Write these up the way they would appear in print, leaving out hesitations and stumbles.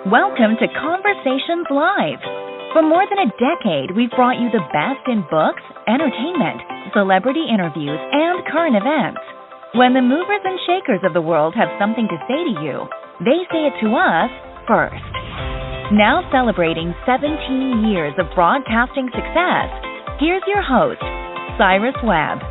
Welcome to Conversations Live. For more than a decade, we've brought you the best in books, entertainment, celebrity interviews, and current events. When the movers and shakers of the world have something to say to you, they say it to us first. Now celebrating 17 years of broadcasting success, here's your host, Cyrus Webb.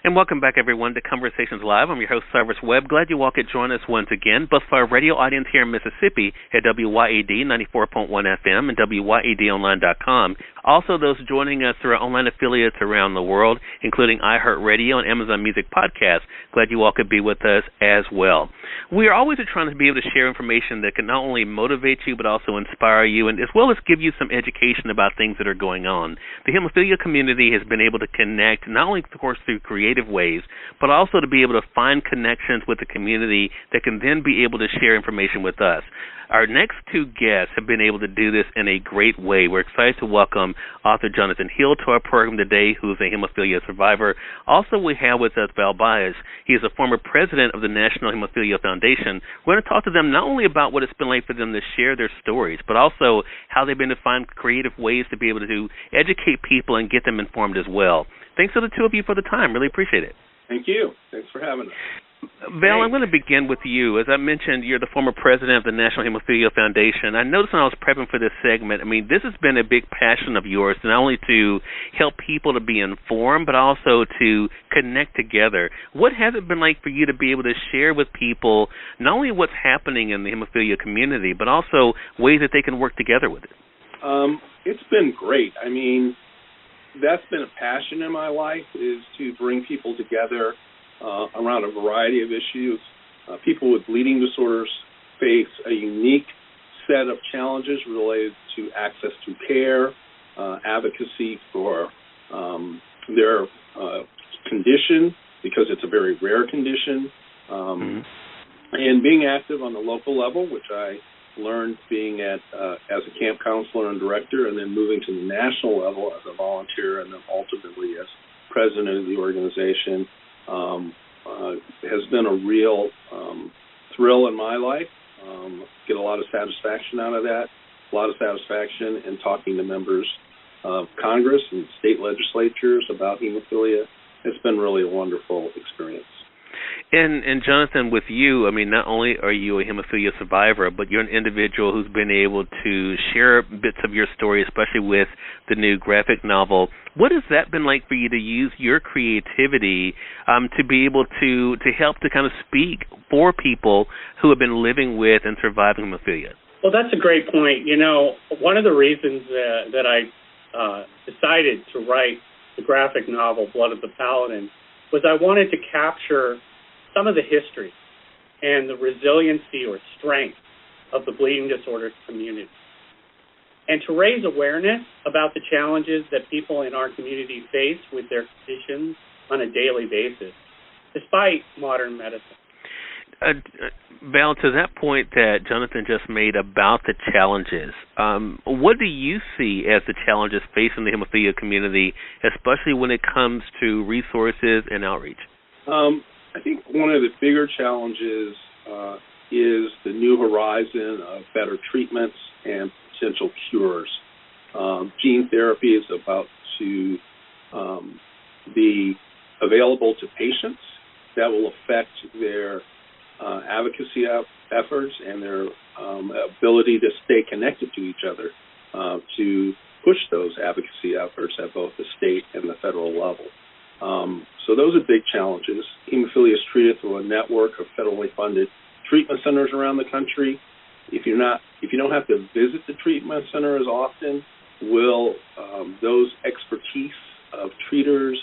And welcome back, everyone, to Conversations Live. I'm your host, Cyrus Webb. Glad you all could join us once again, both for our radio audience here in Mississippi at WYAD 94.1 FM and WYADonline.com. Also, those joining us through our online affiliates around the world, including iHeartRadio and Amazon Music Podcasts. Glad you all could be with us as well. We are always trying to be able to share information that can not only motivate you, but also inspire you, and as well as give you some education about things that are going on. The hemophilia community has been able to connect, not only, of course, through creative ways, but also to be able to find connections with the community that can then be able to share information with us. Our next two guests have been able to do this in a great way. We're excited to welcome author Jonathan Hill to our program today, who's a hemophilia survivor. Also, we have with us Val Bias. He is a former president of the National Hemophilia Foundation. We're going to talk to them not only about what it's been like for them to share their stories, but also how they've been to find creative ways to be able to educate people and get them informed as well. Thanks to the two of you for the time. Really appreciate it. Thank you. Thanks for having us. Val, I'm going to begin with you. As I mentioned, you're the former president of the National Hemophilia Foundation. I noticed when I was prepping for this segment, this has been a big passion of yours, not only to help people to be informed, but also to connect together. What has it been like for you to be able to share with people not only what's happening in the hemophilia community, but also ways that they can work together with it? It's been great. That's been a passion in my life, is to bring people together around a variety of issues. People with bleeding disorders face a unique set of challenges related to access to care, advocacy for their condition, because it's a very rare condition, and being active on the local level, which I learned being as a camp counselor and director, and then moving to the national level as a volunteer, and then ultimately as president of the organization. Has been a real thrill in my life. Get a lot of satisfaction out of that, a lot of satisfaction in talking to members of Congress and state legislatures about hemophilia. It's been really a wonderful experience. And Jonathan, with you, not only are you a hemophilia survivor, but you're an individual who's been able to share bits of your story, especially with the new graphic novel. What has that been like for you to use your creativity to be able to help to kind of speak for people who have been living with and surviving hemophilia? Well, that's a great point. One of the reasons that I decided to write the graphic novel, Blood of the Paladin, was I wanted to capture some of the history and the resiliency or strength of the bleeding disorders community, and to raise awareness about the challenges that people in our community face with their conditions on a daily basis, despite modern medicine. Val, to that point that Jonathan just made about the challenges, what do you see as the challenges facing the hemophilia community, especially when it comes to resources and outreach? I think one of the bigger challenges is the new horizon of better treatments and potential cures. Gene therapy is about to be available to patients that will affect their advocacy efforts and their ability to stay connected to each other to push those advocacy efforts at both the state and the federal level. So those are big challenges. Hemophilia is treated through a network of federally funded treatment centers around the country. If you don't have to visit the treatment center as often, will those expertise of treaters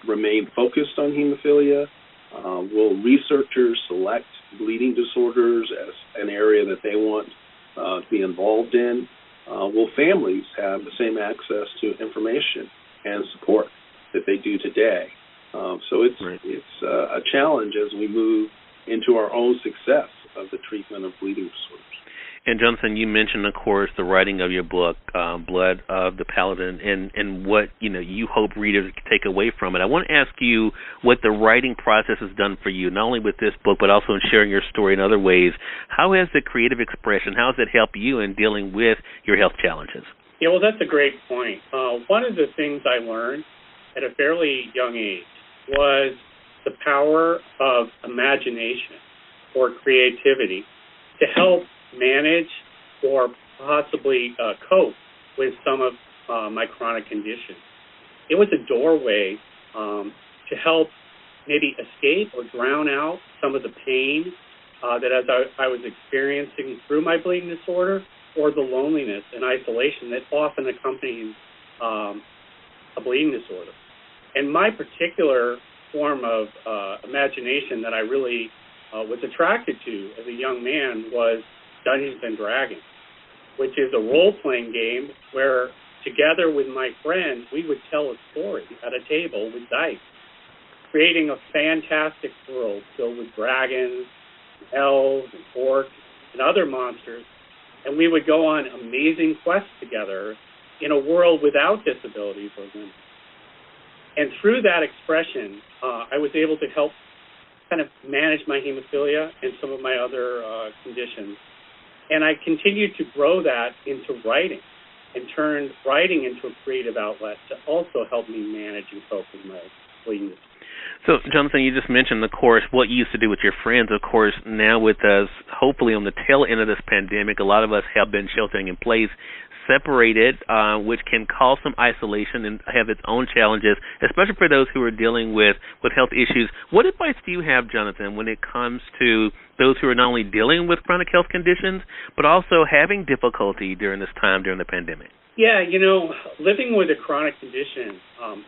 remain focused on hemophilia? Will researchers select bleeding disorders as an area that they want to be involved in? Will families have the same access to information and support that they do today? So it's a challenge as we move into our own success of the treatment of bleeding disorders. And Jonathan, you mentioned, of course, the writing of your book, Blood of the Paladin, and what you hope readers can take away from it. I want to ask you what the writing process has done for you, not only with this book, but also in sharing your story in other ways. How has the creative expression, how has it helped you in dealing with your health challenges? Yeah, well, that's a great point. One of the things I learned at a fairly young age was the power of imagination or creativity to help manage or possibly cope with some of my chronic conditions. It was a doorway to help maybe escape or drown out some of the pain that as I was experiencing through my bleeding disorder, or the loneliness and isolation that often accompanies a bleeding disorder. And my particular form of imagination that I really was attracted to as a young man was Dungeons & Dragons, which is a role-playing game where together with my friends, we would tell a story at a table with dice, creating a fantastic world filled with dragons, elves, and orcs, and other monsters. And we would go on amazing quests together in a world without disabilities or limits. And through that expression, I was able to help kind of manage my hemophilia and some of my other conditions. And I continued to grow that into writing and turned writing into a creative outlet to also help me manage and cope with my bleeding disorder. So, Jonathan, you just mentioned, of course, what you used to do with your friends. Of course, now with us, hopefully on the tail end of this pandemic, a lot of us have been sheltering in place, separated, which can cause some isolation and have its own challenges, especially for those who are dealing with health issues. What advice do you have, Jonathan, when it comes to those who are not only dealing with chronic health conditions, but also having difficulty during this time, during the pandemic? Yeah, living with a chronic condition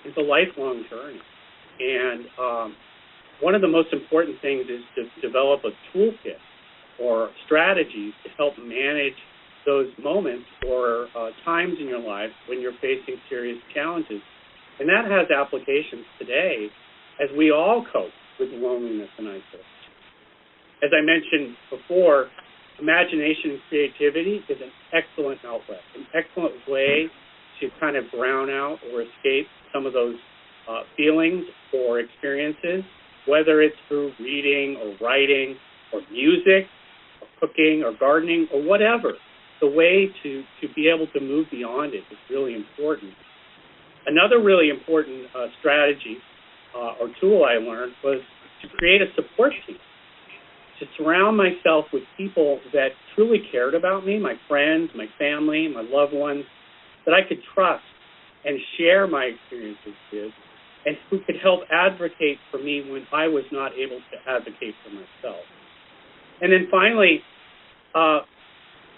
is a lifelong journey. And one of the most important things is to develop a toolkit or strategies to help manage those moments or times in your life when you're facing serious challenges. And that has applications today as we all cope with loneliness and isolation. As I mentioned before, imagination and creativity is an excellent outlet, an excellent way to kind of drown out or escape some of those feelings or experiences, whether it's through reading or writing or music or cooking or gardening or whatever. The way to be able to move beyond it is really important. Another really important strategy or tool I learned was to create a support team, to surround myself with people that truly cared about me, my friends, my family, my loved ones, that I could trust and share my experiences with, and who could help advocate for me when I was not able to advocate for myself. And then finally,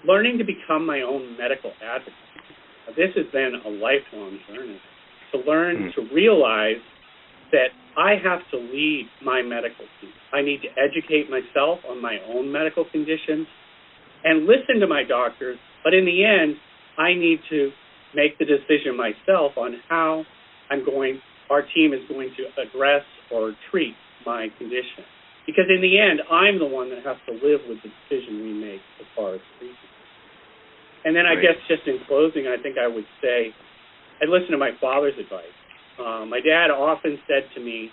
learning to become my own medical advocate. This has been a lifelong journey, to learn to realize that I have to lead my medical team. I need to educate myself on my own medical conditions and listen to my doctors, but in the end, I need to make the decision myself on how our team is going to address or treat my condition. Because in the end, I'm the one that has to live with the decision we make as far as treatment. And then I guess just in closing, I think I would say I listen to my father's advice. My dad often said to me,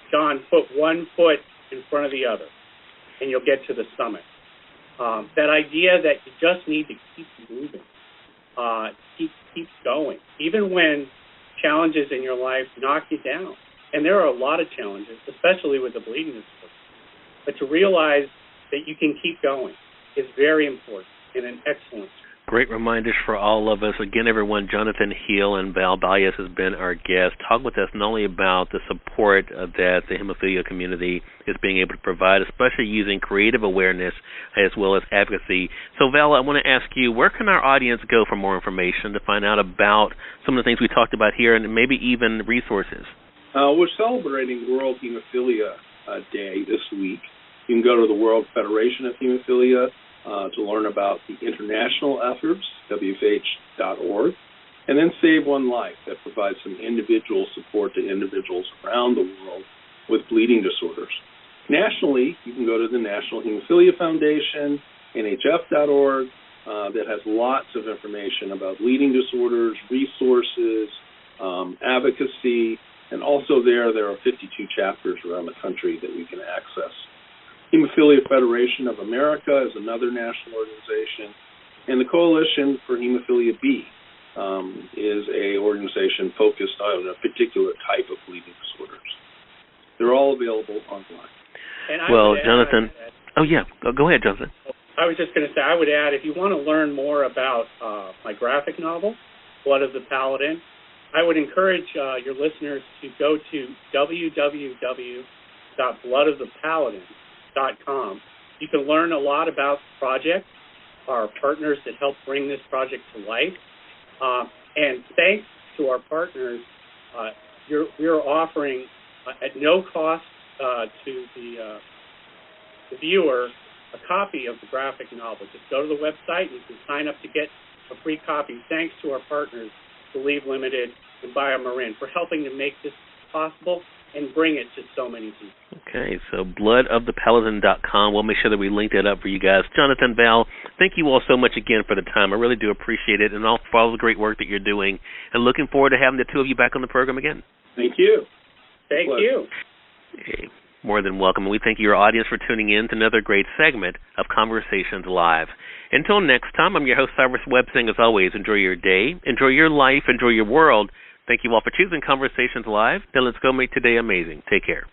John, put one foot in front of the other, and you'll get to the summit. That idea that you just need to keep moving, keep going, even when challenges in your life knock you down. And there are a lot of challenges, especially with the bleeding disorder. But to realize that you can keep going is very important and an excellent. Great reminders for all of us. Again, everyone, Jonathan Hill and Val Bias has been our guest. Talk with us not only about the support that the hemophilia community is being able to provide, especially using creative awareness as well as advocacy. So, Val, I want to ask you, where can our audience go for more information to find out about some of the things we talked about here and maybe even resources? We're celebrating World Hemophilia Day this week. You can go to the World Federation of Hemophilia to learn about the international efforts, WFH.org, and then Save One Life, that provides some individual support to individuals around the world with bleeding disorders. Nationally, you can go to the National Hemophilia Foundation, NHF.org, that has lots of information about bleeding disorders, resources, advocacy, and also there are 52 chapters around the country that we can access. Hemophilia Federation of America is another national organization, and the Coalition for Hemophilia B is an organization focused on a particular type of bleeding disorders. They're all available online. Well, Jonathan, go ahead, Jonathan. I was just going to say, I would add, if you want to learn more about my graphic novel, Blood of the Paladin, I would encourage your listeners to go to www.bloodofthepaladin.com. You can learn a lot about the project, our partners that help bring this project to life. And thanks to our partners, we are offering at no cost to the viewer a copy of the graphic novel. Just go to the website and you can sign up to get a free copy. Thanks to our partners, Believe Limited and BioMarin, for helping to make this possible and bring it to so many people. Okay, so bloodofthepaladin.com. We'll make sure that we link that up for you guys. Jonathan, Val, thank you all so much again for the time. I really do appreciate it, and all for all the great work that you're doing. And looking forward to having the two of you back on the program again. Thank you. Thank you. Okay. More than welcome. And we thank your audience for tuning in to another great segment of Conversations Live. Until next time, I'm your host, Cyrus Webb, saying as always, enjoy your day, enjoy your life, enjoy your world. Thank you all for choosing Conversations Live. Now let's go make today amazing. Take care.